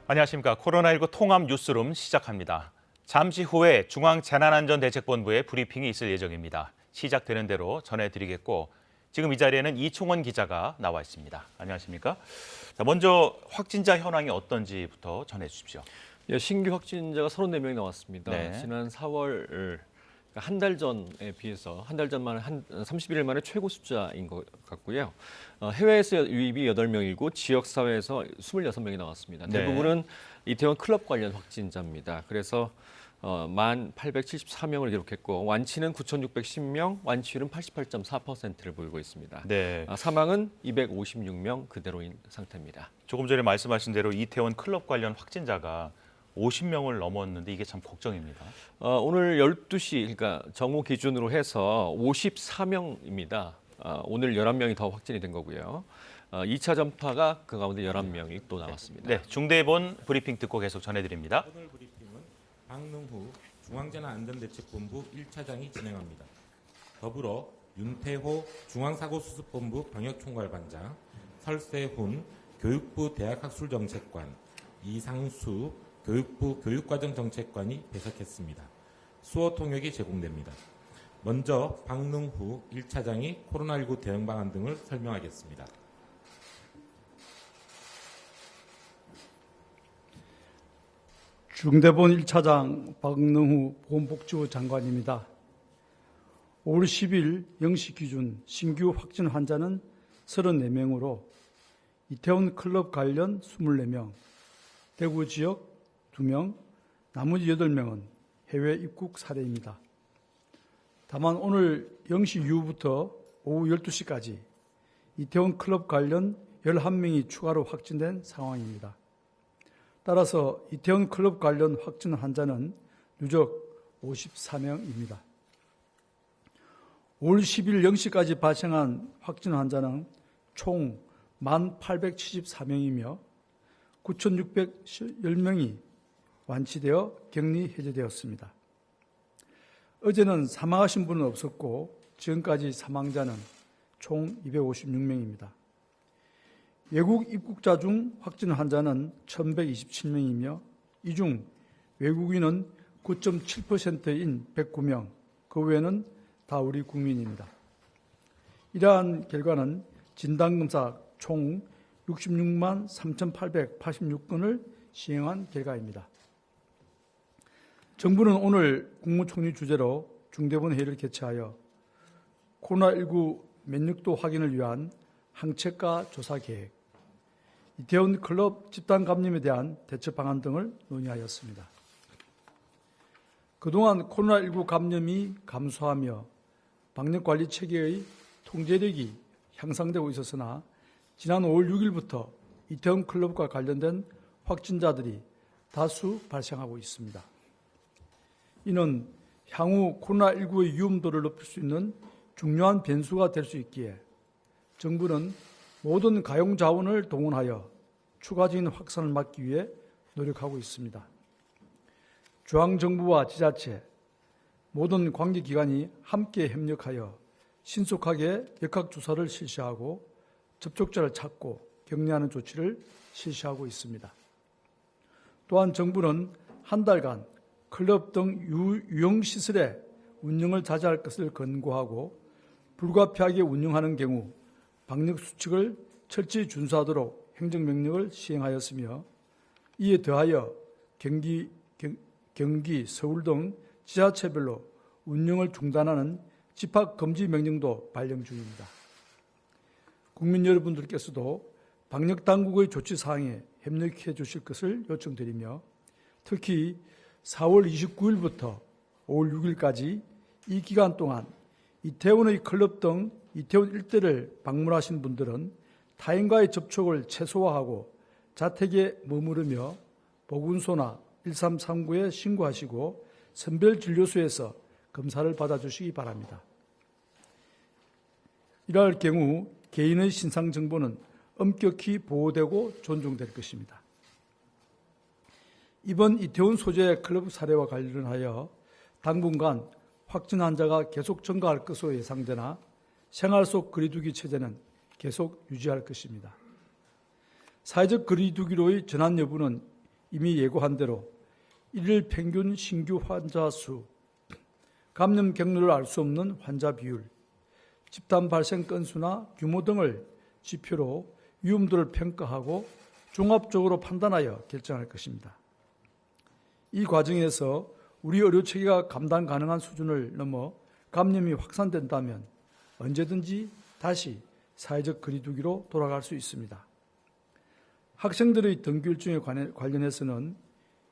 안녕하십니까. 코로나19 통합 뉴스룸 시작합니다. 잠시 후에 중앙재난안전대책본부의 브리핑이 있을 예정입니다. 시작되는 대로 전해드리겠고 지금 이 자리에는 이충원 기자가 나와 있습니다. 안녕하십니까. 자, 먼저 확진자 현황이 어떤지부터 전해주십시오. 신규 확진자가 34명이 나왔습니다. 네. 지난 4월 한 달 전에 비해서 한 달 전만 한 31일 만에 최고 숫자인 것 같고요. 해외에서 유입이 8명이고 지역사회에서 26명이 나왔습니다. 네. 대부분은 이태원 클럽 관련 확진자입니다. 그래서 1,874명을 기록했고 완치는 9,610명, 완치율은 88.4%를 보이고 있습니다. 네. 사망은 256명 그대로인 상태입니다. 조금 전에 말씀하신 대로 이태원 클럽 관련 확진자가 50명을 넘었는데 이게 참 걱정입니다. 오늘 12시, 그러니까 정오 기준으로 해서 54명입니다. 오늘 11명이 더 확진이 된 거고요. 2차 전파가 그 가운데 11명이 또 나왔습니다. 네, 중대본 브리핑 듣고 계속 전해드립니다. 오늘 브리핑은 박능후 중앙재난안전대책본부 1차장이 진행합니다. 더불어 윤태호 중앙사고수습본부 병역총괄반장, 설세훈 교육부 대학학술정책관, 이상수 교육부 교육과정정책관이 배석했습니다. 수어 통역이 제공됩니다. 먼저 박능후 1차장이 코로나19 대응 방안 등을 설명하겠습니다. 중대본 1차장 박능후 보건복지부 장관입니다. 5월 10일 0시 기준 신규 확진 환자는 34명으로 이태원 클럽 관련 24명, 대구 지역 2명, 나머지 8명은 해외 입국 사례입니다. 다만 오늘 0시 이후부터 오후 12시까지 이태원 클럽 관련 11명이 추가로 확진된 상황입니다. 따라서 이태원 클럽 관련 확진 환자는 누적 54명입니다. 5월 10일 0시까지 발생한 확진 환자는 총 1,874명이며 9,610명이 완치되어 격리 해제되었습니다. 어제는 사망하신 분은 없었고 지금까지 사망자는 총 256명입니다. 외국 입국자 중 확진 환자는 1,127명이며 이 중 외국인은 9.7%인 109명, 그 외에는 다 우리 국민입니다. 이러한 결과는 진단검사 총 66만 3,886건을 시행한 결과입니다. 정부는 오늘 국무총리 주재로 중대본 회의를 개최하여 코로나19 면역도 확인을 위한 항체가 조사 계획, 이태원 클럽 집단 감염에 대한 대처 방안 등을 논의하였습니다. 그동안 코로나19 감염이 감소하며 방역관리 체계의 통제력이 향상되고 있었으나 지난 5월 6일부터 이태원 클럽과 관련된 확진자들이 다수 발생하고 있습니다. 이는 향후 코로나19의 위험도를 높일 수 있는 중요한 변수가 될 수 있기에 정부는 모든 가용 자원을 동원하여 추가적인 확산을 막기 위해 노력하고 있습니다. 중앙정부와 지자체, 모든 관계기관이 함께 협력하여 신속하게 역학조사를 실시하고 접촉자를 찾고 격리하는 조치를 실시하고 있습니다. 또한 정부는 한 달간 클럽 등 유흥시설의 운영을 자제할 것을 권고하고 불가피하게 운영하는 경우 방역수칙을 철저히 준수하도록 행정명령을 시행하였으며 이에 더하여 경기, 서울 등 지자체별로 운영을 중단하는 집합금지 명령도 발령 중입니다. 국민 여러분들께서도 방역당국의 조치사항에 협력해 주실 것을 요청드리며 특히 4월 29일부터 5월 6일까지 이 기간 동안 이태원의 클럽 등 이태원 일대를 방문하신 분들은 타인과의 접촉을 최소화하고 자택에 머무르며 보건소나 1339에 신고하시고 선별진료소에서 검사를 받아주시기 바랍니다. 이러할 경우 개인의 신상정보는 엄격히 보호되고 존중될 것입니다. 이번 이태원 소재 클럽 사례와 관련하여 당분간 확진 환자가 계속 증가할 것으로 예상되나 생활 속 거리두기 체제는 계속 유지할 것입니다. 사회적 거리두기로의 전환 여부는 이미 예고한 대로 일일 평균 신규 환자 수, 감염 경로를 알 수 없는 환자 비율, 집단 발생 건수나 규모 등을 지표로 위험도를 평가하고 종합적으로 판단하여 결정할 것입니다. 이 과정에서 우리 의료체계가 감당 가능한 수준을 넘어 감염이 확산된다면 언제든지 다시 사회적 거리두기로 돌아갈 수 있습니다. 학생들의 등교 일정에 관련해서는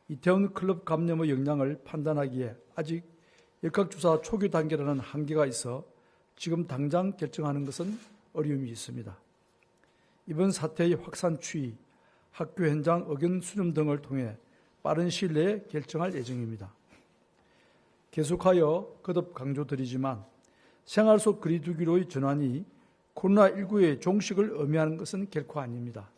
이태원 클럽 감염의 영향을 판단하기에 아직 역학조사 초기 단계라는 한계가 있어 지금 당장 결정하는 것은 어려움이 있습니다. 이번 사태의 확산 추이, 학교 현장 의견 수렴 등을 통해 빠른 시일 내에 결정할 예정입니다. 계속하여 거듭 강조드리지만 생활 속 거리두기로의 전환이 코로나19의 종식을 의미하는 것은 결코 아닙니다.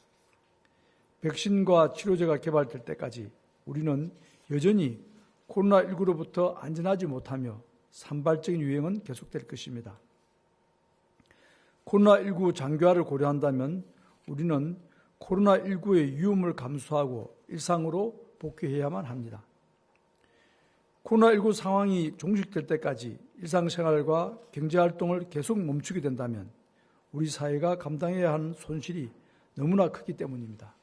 백신과 치료제가 개발될 때까지 우리는 여전히 코로나19로부터 안전하지 못하며 산발적인 유행은 계속될 것입니다. 코로나19 장기화를 고려한다면 우리는 코로나19의 위험을 감수하고 일상으로 복귀해야만 합니다. 코로나19 상황이 종식될 때까지 일상생활과 경제활동을 계속 멈추게 된다면 우리 사회가 감당해야 하는 손실이 너무나 크기 때문입니다.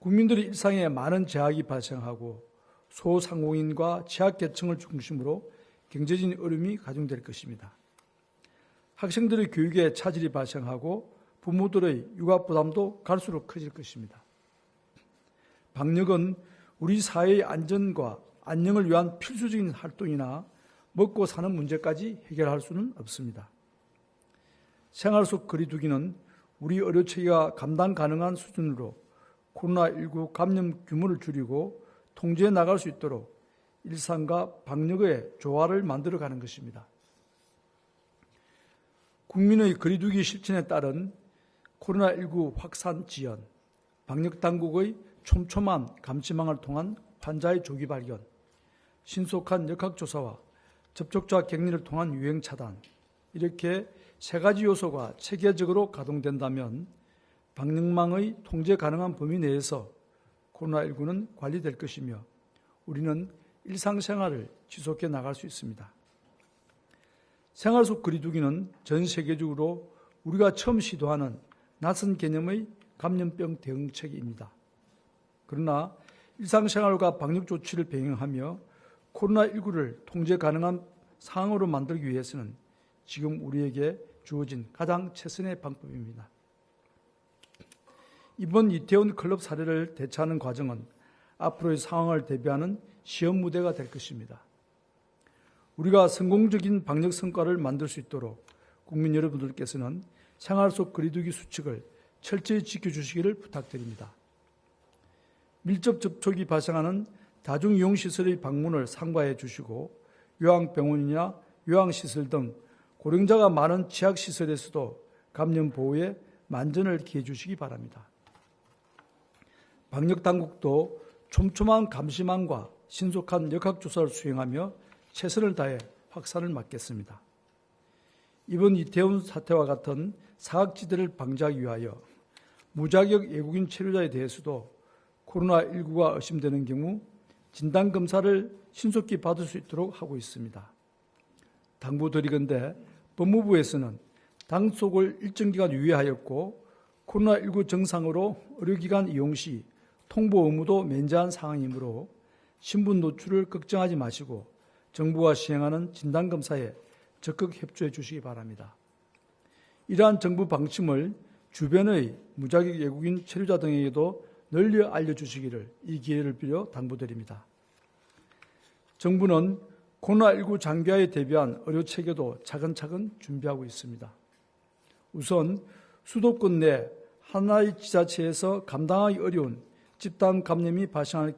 국민들의 일상에 많은 제약이 발생하고 소상공인과 취약계층을 중심으로 경제적인 어려움이 가중될 것입니다. 학생들의 교육에 차질이 발생하고 부모들의 육아 부담도 갈수록 커질 것입니다. 방역은 우리 사회의 안전과 안녕을 위한 필수적인 활동이나 먹고 사는 문제까지 해결할 수는 없습니다. 생활 속 거리두기는 우리 의료체계가 감당 가능한 수준으로 코로나19 감염 규모를 줄이고 통제해 나갈 수 있도록 일상과 방역의 조화를 만들어가는 것입니다. 국민의 거리두기 실천에 따른 코로나19 확산 지연, 방역당국의 촘촘한 감시망을 통한 환자의 조기 발견, 신속한 역학조사와 접촉자 격리를 통한 유행 차단, 이렇게 세 가지 요소가 체계적으로 가동된다면 방역망의 통제 가능한 범위 내에서 코로나19는 관리될 것이며 우리는 일상생활을 지속해 나갈 수 있습니다. 생활 속 거리두기는 전 세계적으로 우리가 처음 시도하는 낯선 개념의 감염병 대응책입니다. 그러나 일상생활과 방역 조치를 병행하며 코로나19를 통제 가능한 상황으로 만들기 위해서는 지금 우리에게 주어진 가장 최선의 방법입니다. 이번 이태원 클럽 사례를 대처하는 과정은 앞으로의 상황을 대비하는 시험 무대가 될 것입니다. 우리가 성공적인 방역 성과를 만들 수 있도록 국민 여러분들께서는 생활 속 거리두기 수칙을 철저히 지켜주시기를 부탁드립니다. 밀접 접촉이 발생하는 다중이용시설의 방문을 삼가해 주시고 요양병원이나 요양시설 등 고령자가 많은 취약시설에서도 감염 보호에 만전을 기해 주시기 바랍니다. 방역당국도 촘촘한 감시망과 신속한 역학조사를 수행하며 최선을 다해 확산을 막겠습니다. 이번 이태원 사태와 같은 사각지대를 방지하기 위하여 무자격 외국인 체류자에 대해서도 코로나19가 의심되는 경우 진단검사를 신속히 받을 수 있도록 하고 있습니다. 당부드리건대 법무부에서는 당속을 일정 기간 유예하였고 코로나19 정상으로 의료기관 이용 시 통보 의무도 면제한 상황이므로 신분 노출을 걱정하지 마시고 정부가 시행하는 진단검사에 적극 협조해 주시기 바랍니다. 이러한 정부 방침을 주변의 무자격 외국인 체류자 등에게도 널리 알려주시기를 이 기회를 빌어 당부드립니다. 정부는 코로나19 장기화에 대비한 의료체계도 차근차근 준비하고 있습니다. 우선 수도권 내 하나의 지자체에서 감당하기 어려운 집단 감염이 발생할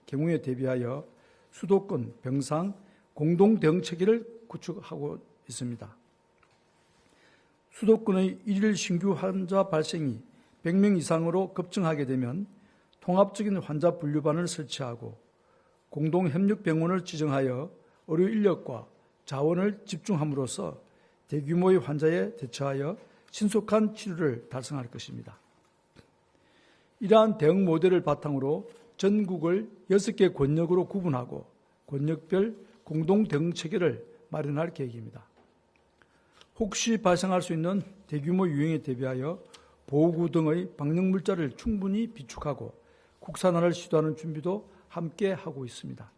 경우에 대비하여 수도권 병상 공동 대응 체계를 구축하고 있습니다. 수도권의 일일 신규 환자 발생이 100명 이상으로 급증하게 되면 통합적인 환자 분류반을 설치하고 공동협력병원을 지정하여 의료 인력과 자원을 집중함으로써 대규모의 환자에 대처하여 신속한 치료를 달성할 것입니다. 이러한 대응 모델을 바탕으로 전국을 6개 권역으로 구분하고 권역별 공동 대응 체계를 마련할 계획입니다. 혹시 발생할 수 있는 대규모 유행에 대비하여 보호구 등의 방역 물자를 충분히 비축하고 국산화를 시도하는 준비도 함께 하고 있습니다.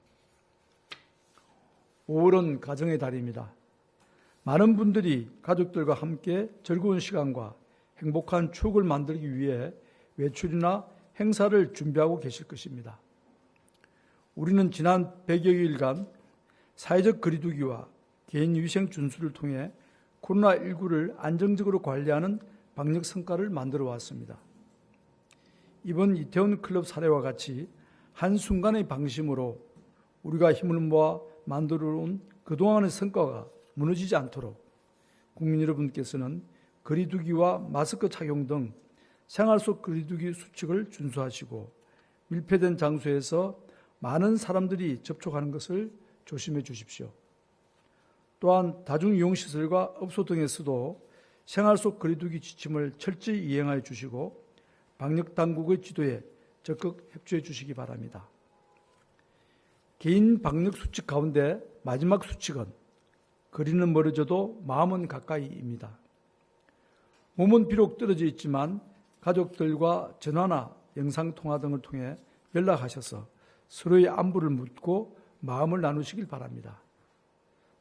5월은 가정의 달입니다. 많은 분들이 가족들과 함께 즐거운 시간과 행복한 추억을 만들기 위해 외출이나 행사를 준비하고 계실 것입니다. 우리는 지난 100여일간 사회적 거리두기와 개인위생 준수를 통해 코로나19를 안정적으로 관리하는 방역 성과를 만들어 왔습니다. 이번 이태원 클럽 사례와 같이 한순간의 방심으로 우리가 힘을 모아 만들어온 그동안의 성과가 무너지지 않도록 국민 여러분께서는 거리두기와 마스크 착용 등 생활 속 거리두기 수칙을 준수하시고 밀폐된 장소에서 많은 사람들이 접촉하는 것을 조심해 주십시오. 또한 다중이용시설과 업소 등에서도 생활 속 거리두기 지침을 철저히 이행하여 주시고 방역당국의 지도에 적극 협조해 주시기 바랍니다. 개인 방역 수칙 가운데 마지막 수칙은 거리는 멀어져도 마음은 가까이입니다. 몸은 비록 떨어져 있지만 가족들과 전화나 영상통화 등을 통해 연락하셔서 서로의 안부를 묻고 마음을 나누시길 바랍니다.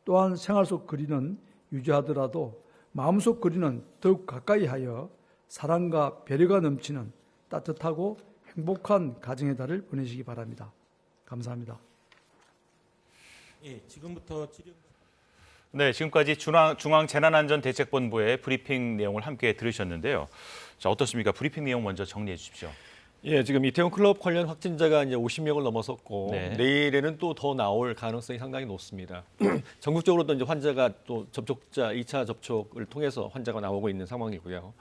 또한 생활 속 거리는 유지하더라도 마음속 거리는 더욱 가까이 하여 사랑과 배려가 넘치는 따뜻하고 행복한 가정의 달을 보내시기 바랍니다. 감사합니다. 예, 지금부터 네, 지금까지 중앙재난안전대책본부의 브리핑 내용을 함께 들으셨는데요. 자, 어떻습니까? 브리핑 내용 먼저 정리해 주십시오. 예, 지금 이태원 클럽 관련 확진자가 이제 50명을 넘어섰고 네. 내일에는 또 더 나올 가능성이 상당히 높습니다. 전국적으로도 이제 환자가 또 접촉자 2차 접촉을 통해서 환자가 나오고 있는 상황이고요.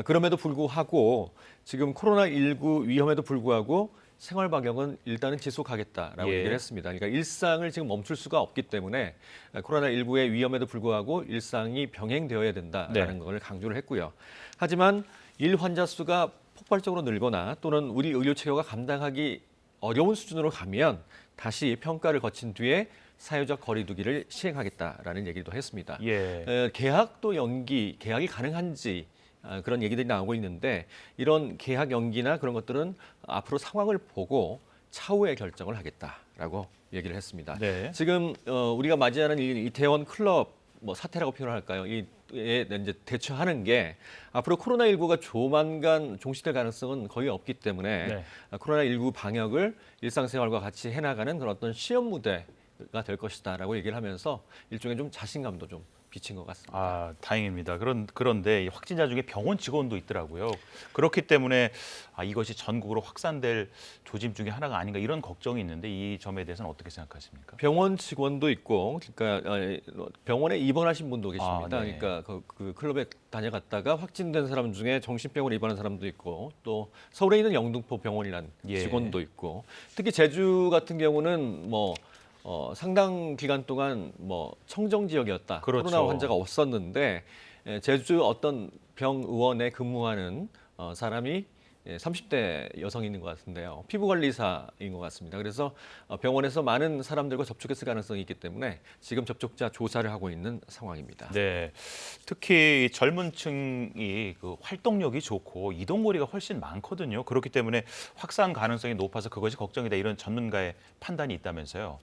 그럼에도 불구하고 지금 코로나19 위험에도 불구하고 생활 방역은 일단은 지속하겠다라고 예. 얘기를 했습니다. 그러니까 일상을 지금 멈출 수가 없기 때문에 코로나19의 위험에도 불구하고 일상이 병행되어야 된다라는 네. 걸 강조를 했고요. 하지만 일 환자 수가 폭발적으로 늘거나 또는 우리 의료 체계가 감당하기 어려운 수준으로 가면 다시 평가를 거친 뒤에 사회적 거리두기를 시행하겠다라는 얘기도 했습니다. 예. 계약도 연기, 계약이 가능한지 그런 얘기들이 나오고 있는데 이런 계약 연기나 그런 것들은 앞으로 상황을 보고 차후에 결정을 하겠다라고 얘기를 했습니다. 네. 지금 우리가 맞이하는 이 이태원 클럽 사태라고 표현할까요? 이에 이제 대처하는 게 앞으로 코로나19가 조만간 종식될 가능성은 거의 없기 때문에 네. 코로나19 방역을 일상생활과 같이 해나가는 그런 어떤 시험 무대가 될 것이다라고 얘기를 하면서 일종의 좀 자신감도 좀 비친 것 같습니다. 아, 다행입니다. 그런데 이 확진자 중에 병원 직원도 있더라고요. 그렇기 때문에 이것이 전국으로 확산될 조짐 중에 하나가 아닌가 이런 걱정이 있는데 이 점에 대해서는 어떻게 생각하십니까? 병원 직원도 있고, 그러니까 병원에 입원하신 분도 계십니다. 네. 그러니까 그 클럽에 다녀갔다가 확진된 사람 중에 정신병원에 입원한 사람도 있고, 또 서울에 있는 영등포 병원이란 예. 직원도 있고, 특히 제주 같은 경우는 상당 기간 동안 청정 지역이었다. 그렇죠. 코로나 환자가 없었는데 제주 어떤 병의원에 근무하는 사람이 30대 여성이 있는 것 같은데요. 피부관리사인 것 같습니다. 그래서 병원에서 많은 사람들과 접촉했을 가능성이 있기 때문에 지금 접촉자 조사를 하고 있는 상황입니다. 네, 특히 젊은 층이 그 활동력이 좋고 이동거리가 훨씬 많거든요. 그렇기 때문에 확산 가능성이 높아서 그것이 걱정이다 이런 전문가의 판단이 있다면서요.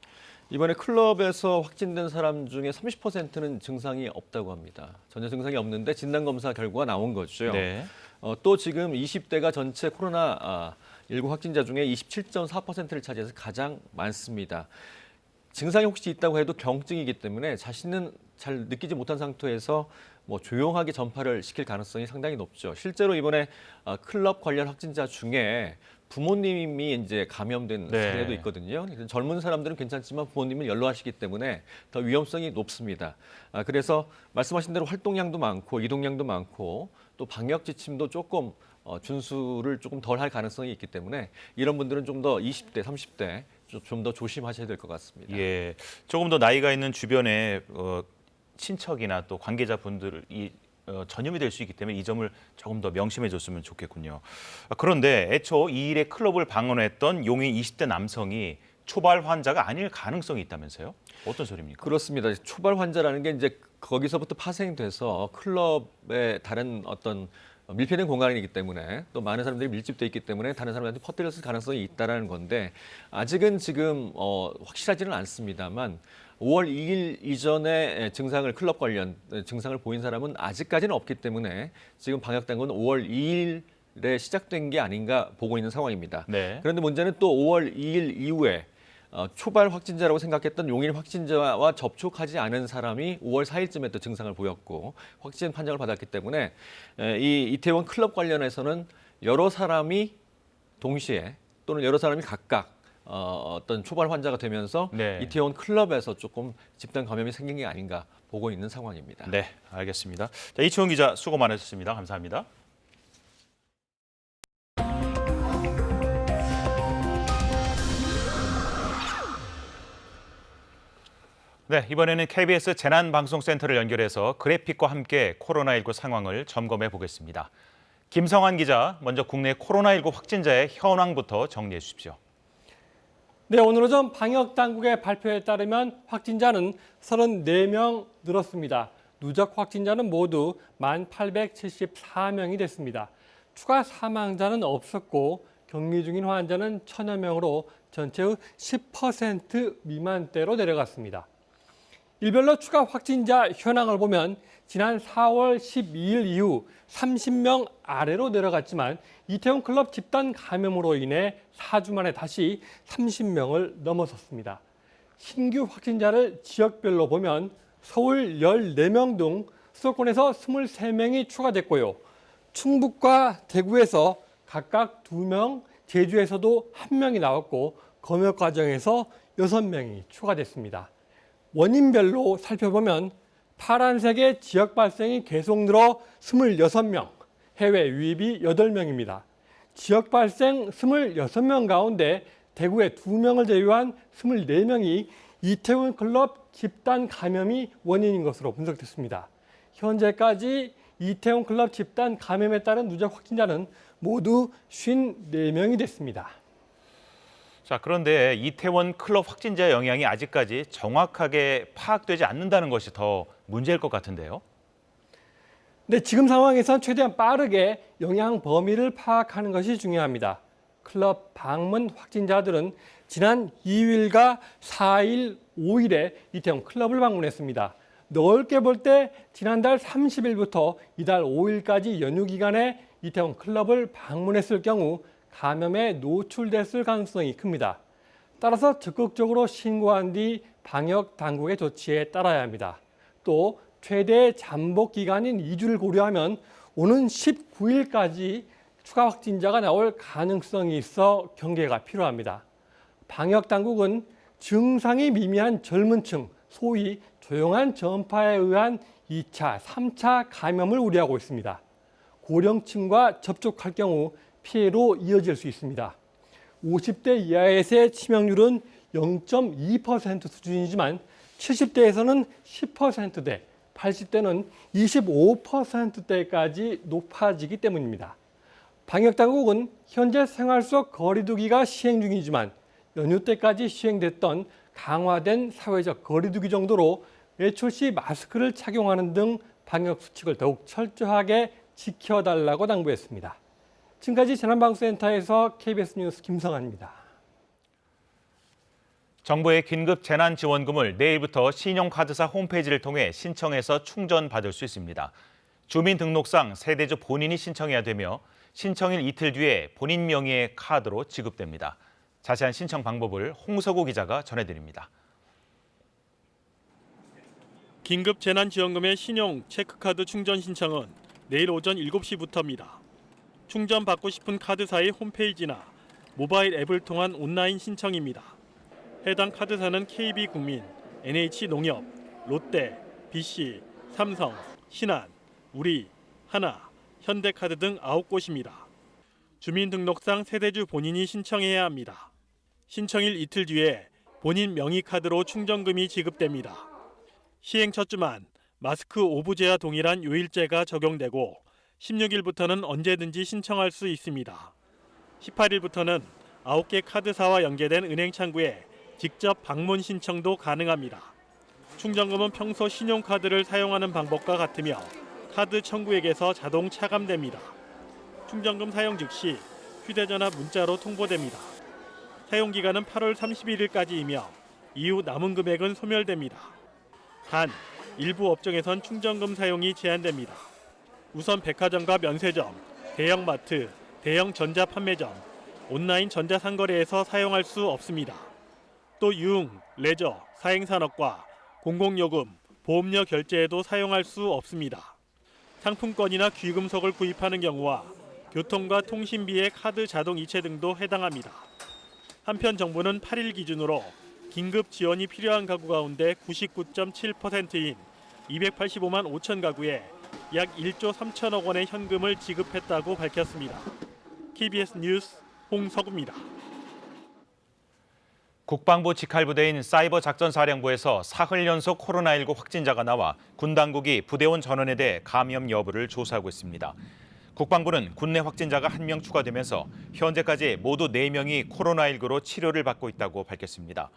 이번에 클럽에서 확진된 사람 중에 30%는 증상이 없다고 합니다. 전혀 증상이 없는데 진단검사 결과가 나온 거죠. 네. 또 지금 20대가 전체 코로나19 확진자 중에 27.4%를 차지해서 가장 많습니다. 증상이 혹시 있다고 해도 경증이기 때문에 자신은 잘 느끼지 못한 상태에서 조용하게 전파를 시킬 가능성이 상당히 높죠. 실제로 이번에 클럽 관련 확진자 중에 부모님이 이제 감염된 네. 사례도 있거든요. 젊은 사람들은 괜찮지만 부모님은 연로하시기 때문에 더 위험성이 높습니다. 그래서 말씀하신 대로 활동량도 많고 이동량도 많고 또 방역 지침도 조금 준수를 조금 덜 할 가능성이 있기 때문에 이런 분들은 좀 더 20대, 30대 좀 더 조심하셔야 될 것 같습니다. 예, 조금 더 나이가 있는 주변에 친척이나 또 관계자분들이 전염이 될 수 있기 때문에 이 점을 조금 더 명심해줬으면 좋겠군요. 그런데 애초 이 일에 클럽을 방문했던 용인 20대 남성이 초발 환자가 아닐 가능성이 있다면서요? 어떤 소리입니까? 그렇습니다. 초발 환자라는 게 이제 거기서부터 파생돼서 클럽의 다른 어떤 밀폐된 공간이기 때문에 또 많은 사람들이 밀집돼 있기 때문에 다른 사람한테 퍼뜨렸을 가능성이 있다라는 건데 아직은 지금 확실하지는 않습니다만 5월 2일 이전에 클럽 관련 증상을 보인 사람은 아직까지는 없기 때문에 지금 방역 당국은 5월 2일에 시작된 게 아닌가 보고 있는 상황입니다. 네. 그런데 문제는 또 5월 2일 이후에 초발 확진자라고 생각했던 용인 확진자와 접촉하지 않은 사람이 5월 4일쯤에 또 증상을 보였고 확진 판정을 받았기 때문에 이 이태원 클럽 관련해서는 여러 사람이 동시에 또는 여러 사람이 각각 어떤 초발 환자가 되면서 네. 이태원 클럽에서 조금 집단 감염이 생긴 게 아닌가 보고 있는 상황입니다. 네, 알겠습니다. 자, 이치원 기자 수고 많으셨습니다. 감사합니다. 네, 이번에는 KBS 재난방송센터를 연결해서 그래픽과 함께 코로나19 상황을 점검해 보겠습니다. 김성환 기자, 먼저 국내 코로나19 확진자의 현황부터 정리해 주십시오. 네, 오늘 오전 방역당국의 발표에 따르면 확진자는 34명 늘었습니다. 누적 확진자는 모두 1,874명이 됐습니다. 추가 사망자는 없었고 격리 중인 환자는 1,000여 명으로 전체의 10% 미만대로 내려갔습니다. 일별로 추가 확진자 현황을 보면 지난 4월 12일 이후 30명 아래로 내려갔지만 이태원 클럽 집단 감염으로 인해 4주 만에 다시 30명을 넘어섰습니다. 신규 확진자를 지역별로 보면 서울 14명 등 수도권에서 23명이 추가됐고요. 충북과 대구에서 각각 2명, 제주에서도 1명이 나왔고 검역 과정에서 6명이 추가됐습니다. 원인별로 살펴보면 파란색의 지역 발생이 계속 늘어 26명, 해외 유입이 8명입니다. 지역 발생 26명 가운데 대구에 2명을 제외한 24명이 이태원 클럽 집단 감염이 원인인 것으로 분석됐습니다. 현재까지 이태원 클럽 집단 감염에 따른 누적 확진자는 모두 54명이 됐습니다. 자, 그런데 이태원 클럽 확진자 영향이 아직까지 정확하게 파악되지 않는다는 것이 더 문제일 것 같은데요. 네, 지금 상황에선 최대한 빠르게 영향 범위를 파악하는 것이 중요합니다. 클럽 방문 확진자들은 지난 2일과 4일, 5일에 이태원 클럽을 방문했습니다. 넓게 볼 때 지난달 30일부터 이달 5일까지 연휴 기간에 이태원 클럽을 방문했을 경우 감염에 노출됐을 가능성이 큽니다. 따라서 적극적으로 신고한 뒤 방역 당국의 조치에 따라야 합니다. 또 최대 잠복 기간인 2주를 고려하면 오는 19일까지 추가 확진자가 나올 가능성이 있어 경계가 필요합니다. 방역 당국은 증상이 미미한 젊은 층, 소위 조용한 전파에 의한 2차, 3차 감염을 우려하고 있습니다. 고령층과 접촉할 경우 피해로 이어질 수 있습니다. 50대 이하에서의 치명률은 0.2% 수준이지만 70대에서는 10%대, 80대는 25%대까지 높아지기 때문입니다. 방역당국은 현재 생활 속 거리 두기가 시행 중이지만 연휴 때까지 시행됐던 강화된 사회적 거리 두기 정도로 외출 시 마스크를 착용하는 등 방역 수칙을 더욱 철저하게 지켜달라고 당부했습니다. 지금까지 재난방송센터에서 KBS 뉴스 김성환입니다. 정부의 긴급 재난지원금을 내일부터 신용카드사 홈페이지를 통해 신청해서 충전받을 수 있습니다. 주민등록상 세대주 본인이 신청해야 되며 신청일 이틀 뒤에 본인 명의의 카드로 지급됩니다. 자세한 신청 방법을 홍석우 기자가 전해드립니다. 긴급 재난지원금의 신용 체크카드 충전 신청은 내일 오전 7시부터입니다. 충전받고 싶은 카드사의 홈페이지나 모바일 앱을 통한 온라인 신청입니다. 해당 카드사는 KB국민, NH농협, 롯데, BC, 삼성, 신한, 우리, 하나, 현대카드 등 9곳입니다. 주민등록상 세대주 본인이 신청해야 합니다. 신청일 이틀 뒤에 본인 명의 카드로 충전금이 지급됩니다. 시행 첫 주만 마스크 오부제와 동일한 요일제가 적용되고 16일부터는 언제든지 신청할 수 있습니다. 18일부터는 9개 카드사와 연계된 은행 창구에 직접 방문 신청도 가능합니다. 충전금은 평소 신용카드를 사용하는 방법과 같으며 카드 청구액에서 자동 차감됩니다. 충전금 사용 즉시 휴대전화 문자로 통보됩니다. 사용기간은 8월 31일까지이며 이후 남은 금액은 소멸됩니다. 단, 일부 업종에선 충전금 사용이 제한됩니다. 우선 백화점과 면세점, 대형마트, 대형 전자판매점, 온라인 전자상거래에서 사용할 수 없습니다. 또 유흥, 레저, 사행산업과 공공요금, 보험료 결제에도 사용할 수 없습니다. 상품권이나 귀금속을 구입하는 경우와 교통과 통신비의 카드 자동 이체 등도 해당합니다. 한편 정부는 8일 기준으로 긴급 지원이 필요한 가구 가운데 99.7%인 285만 5천 가구에 약 1조 3천억 원의 현금을 지급했다고 밝혔습니다. KBS 뉴스 홍석우입니다. 국방부 직할부대인 사이버작전사령부에서 사흘 연속 코로나19 확진자가 나와 군 당국이 부대원 전원에 대해 감염 여부를 조사하고 있습니다. 국방부는 군내 확진자가 1명 추가되면서 현재까지 모두 4명이 코로나19로 치료를 받고 있다고 밝혔습니다.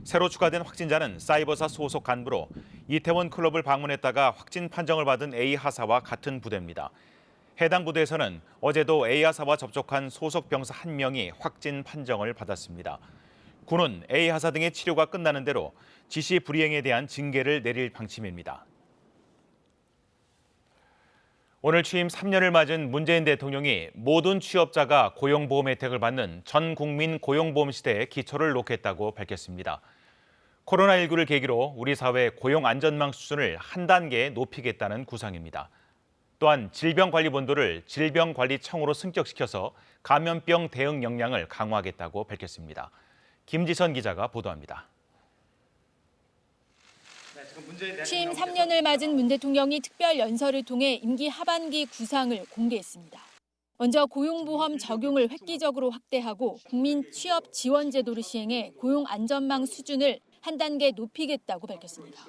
새로 추가된 확진자는 사이버사 소속 간부로 이태원 클럽을 방문했다가 확진 판정을 받은 A 하사와 같은 부대입니다. 해당 부대에서는 어제도 A 하사와 접촉한 소속 병사 1명이 확진 판정을 받았습니다. 군은 A 하사 등의 치료가 끝나는 대로 지시 불이행에 대한 징계를 내릴 방침입니다. 오늘 취임 3년을 맞은 문재인 대통령이 모든 취업자가 고용보험 혜택을 받는 전 국민 고용보험 시대에 기초를 놓겠다고 밝혔습니다. 코로나19를 계기로 우리 사회 고용 안전망 수준을 한 단계 높이겠다는 구상입니다. 또한 질병관리본부를 질병관리청으로 승격시켜서 감염병 대응 역량을 강화하겠다고 밝혔습니다. 김지선 기자가 보도합니다. 취임 3년을 맞은 문 대통령이 특별 연설을 통해 임기 하반기 구상을 공개했습니다. 먼저 고용보험 적용을 획기적으로 확대하고 국민 취업 지원 제도를 시행해 고용 안전망 수준을 한 단계 높이겠다고 밝혔습니다.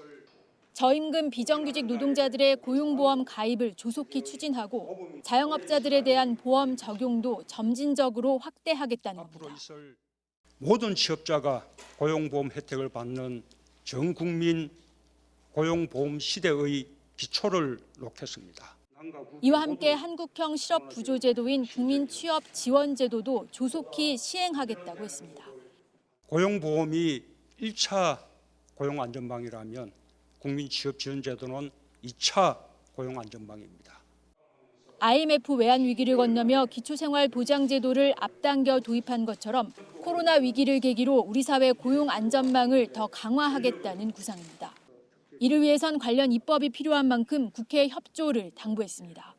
저임금 비정규직 노동자들의 고용보험 가입을 조속히 추진하고 자영업자들에 대한 보험 적용도 점진적으로 확대하겠다는 겁니다. 모든 취업자가 고용보험 혜택을 받는 전 국민 고용보험 시대의 기초를 놓겠습니다. 이와 함께 한국형 실업부조제도인 국민취업지원제도도 조속히 시행하겠다고 했습니다. 고용보험이 1차 고용안전망이라면 국민취업지원제도는 2차 고용안전망입니다. IMF 외환 위기를 건너며 기초생활보장제도를 앞당겨 도입한 것처럼 코로나 위기를 계기로 우리 사회 고용 안전망을 더 강화하겠다는 구상입니다. 이를 위해선 관련 입법이 필요한 만큼 국회 협조를 당부했습니다.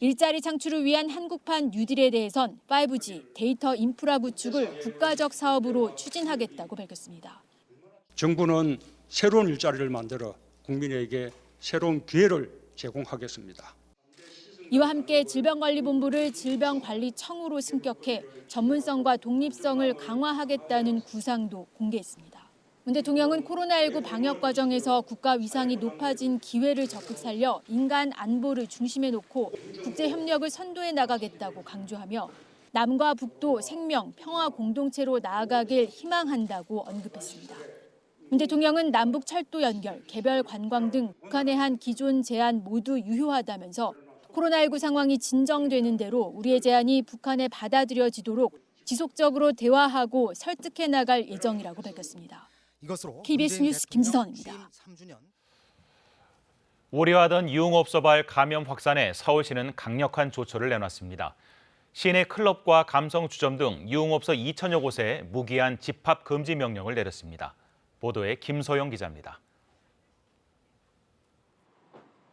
일자리 창출을 위한 한국판 뉴딜에 대해선 5G 데이터 인프라 구축을 국가적 사업으로 추진하겠다고 밝혔습니다. 정부는 새로운 일자리를 만들어 국민에게 새로운 기회를 제공하겠습니다. 이와 함께 질병관리본부를 질병관리청으로 승격해 전문성과 독립성을 강화하겠다는 구상도 공개했습니다. 문 대통령은 코로나19 방역 과정에서 국가 위상이 높아진 기회를 적극 살려 인간 안보를 중심에 놓고 국제 협력을 선도해 나가겠다고 강조하며 남과 북도 생명, 평화 공동체로 나아가길 희망한다고 언급했습니다. 문 대통령은 남북 철도 연결, 개별 관광 등 북한에 한 기존 제한 모두 유효하다면서 코로나19 상황이 진정되는 대로 우리의 제안이 북한에 받아들여지도록 지속적으로 대화하고 설득해 나갈 예정이라고 밝혔습니다. KBS 뉴스 김지선입니다. 우려하던 유흥업소발 감염 확산에 서울시는 강력한 조처를 내놨습니다. 시내 클럽과 감성주점 등 유흥업소 2천여 곳에 무기한 집합 금지 명령을 내렸습니다. 보도에 김소영 기자입니다.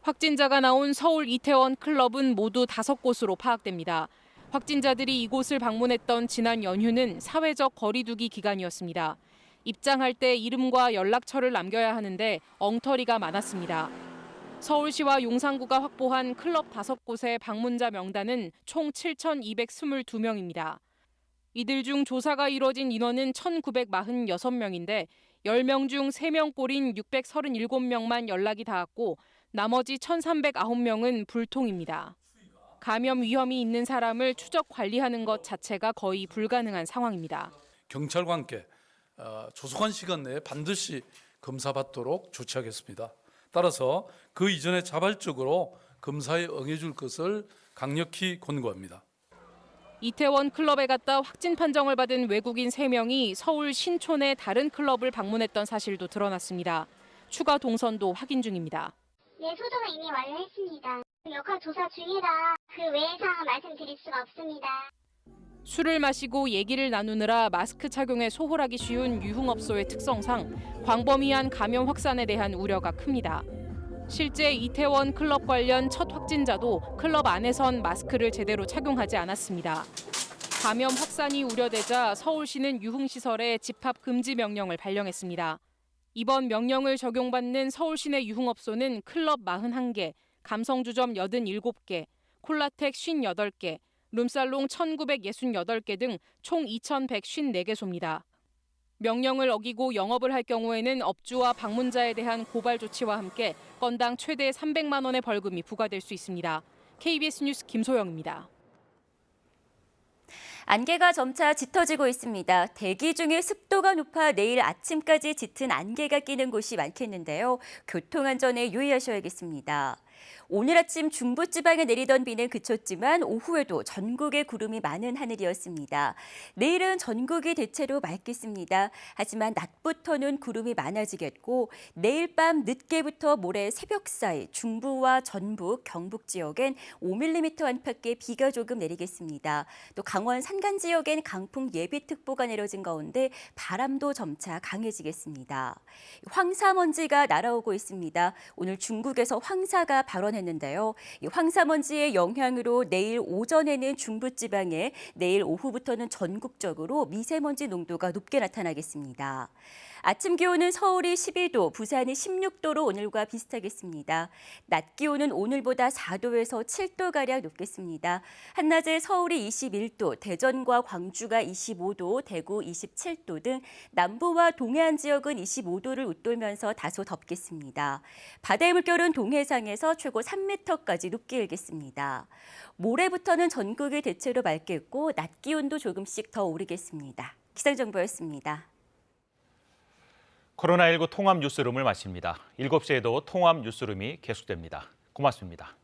확진자가 나온 서울 이태원 클럽은 모두 5곳으로 파악됩니다. 확진자들이 이곳을 방문했던 지난 연휴는 사회적 거리두기 기간이었습니다. 입장할 때 이름과 연락처를 남겨야 하는데 엉터리가 많았습니다. 서울시와 용산구가 확보한 클럽 5곳의 방문자 명단은 총 7,222명입니다. 이들 중 조사가 이뤄진 인원은 1,946명인데 10명 중 3명꼴인 637명만 연락이 닿았고 나머지 1,309명은 불통입니다. 감염 위험이 있는 사람을 추적 관리하는 것 자체가 거의 불가능한 상황입니다. 경찰과 함께 조속한 시간 내에 반드시 검사받도록 조치하겠습니다. 따라서 그 이전에 자발적으로 검사에 응해줄 것을 강력히 권고합니다. 이태원 클럽에 갔다 확진 판정을 받은 외국인 3명이 서울 신촌의 다른 클럽을 방문했던 사실도 드러났습니다. 추가 동선도 확인 중입니다. 네, 소독은 이미 완료했습니다. 역학 조사 중이라 그 외의 사항은 말씀드릴 수가 없습니다. 술을 마시고 얘기를 나누느라 마스크 착용에 소홀하기 쉬운 유흥업소의 특성상 광범위한 감염 확산에 대한 우려가 큽니다. 실제 이태원 클럽 관련 첫 확진자도 클럽 안에선 마스크를 제대로 착용하지 않았습니다. 감염 확산이 우려되자 서울시는 유흥시설에 집합 금지 명령을 발령했습니다. 이번 명령을 적용받는 서울시내 유흥업소는 클럽 41개, 감성주점 87개, 콜라텍 58개, 룸살롱 1,968개 등 총 2,154개소입니다. 명령을 어기고 영업을 할 경우에는 업주와 방문자에 대한 고발 조치와 함께 건당 최대 300만 원의 벌금이 부과될 수 있습니다. KBS 뉴스 김소영입니다. 안개가 점차 짙어지고 있습니다. 대기 중에 습도가 높아 내일 아침까지 짙은 안개가 끼는 곳이 많겠는데요. 교통안전에 유의하셔야겠습니다. 오늘 아침 중부지방에 내리던 비는 그쳤지만 오후에도 전국에 구름이 많은 하늘이었습니다. 내일은 전국이 대체로 맑겠습니다. 하지만 낮부터는 구름이 많아지겠고 내일 밤 늦게부터 모레 새벽 사이 중부와 전북, 경북 지역엔 5mm 안팎의 비가 조금 내리겠습니다. 또 강원 산간 지역엔 강풍 예비특보가 내려진 가운데 바람도 점차 강해지겠습니다. 황사먼지가 날아오고 있습니다. 오늘 중국에서 황사가 발원했는데요. 이 황사먼지의 영향으로 내일 오전에는 중부지방에, 내일 오후부터는 전국적으로 미세먼지 농도가 높게 나타나겠습니다. 아침 기온은 서울이 12도, 부산이 16도로 오늘과 비슷하겠습니다. 낮 기온은 오늘보다 4도에서 7도가량 높겠습니다. 한낮에 서울이 21도, 대전과 광주가 25도, 대구 27도 등 남부와 동해안 지역은 25도를 웃돌면서 다소 덥겠습니다. 바다의 물결은 동해상에서 최고 3m까지 높게 일겠습니다. 모레부터는 전국이 대체로 맑겠고 낮 기온도 조금씩 더 오르겠습니다. 기상정보였습니다. 코로나19 통합 뉴스룸을 마칩니다. 7시에도 통합 뉴스룸이 계속됩니다. 고맙습니다.